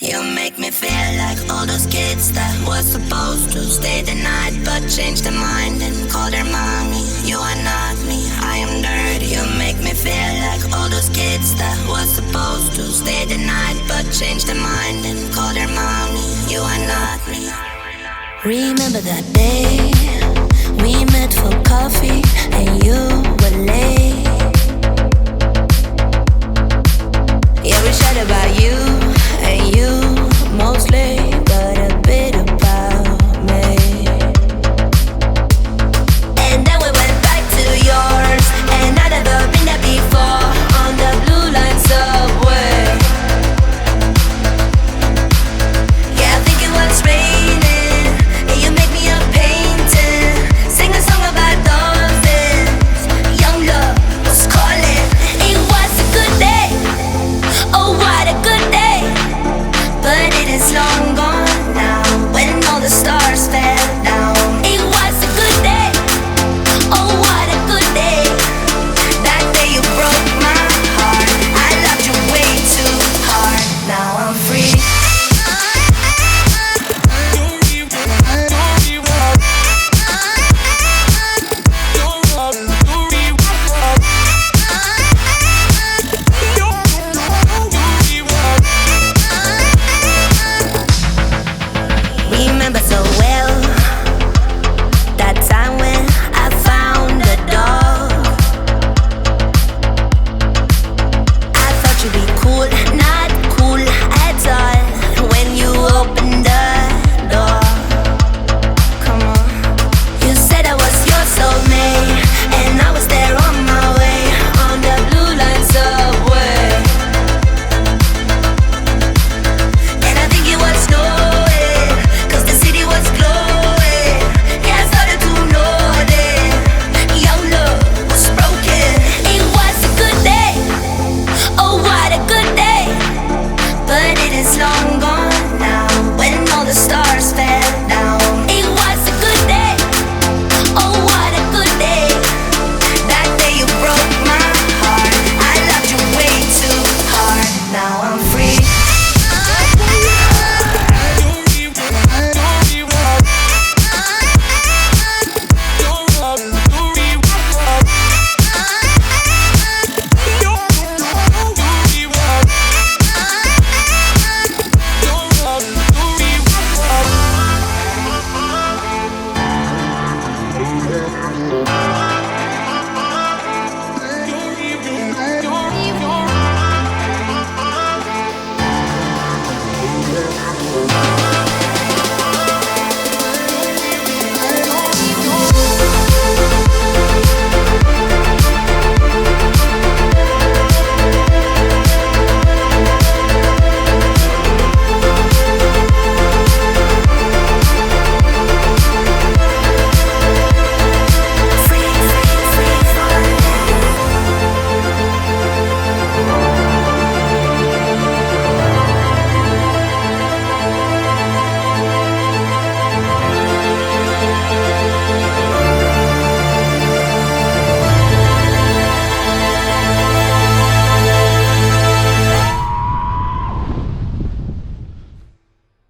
You make me feel like all those kids that were supposed to stay the night but changed their mind and call their mommy. You are not me, I am dirty. You make me feel like all those kids that were supposed to stay the night but changed their mind and call their mommy. You are not me. Remember that day we met for coffee and you were late. Yeah, we chat about you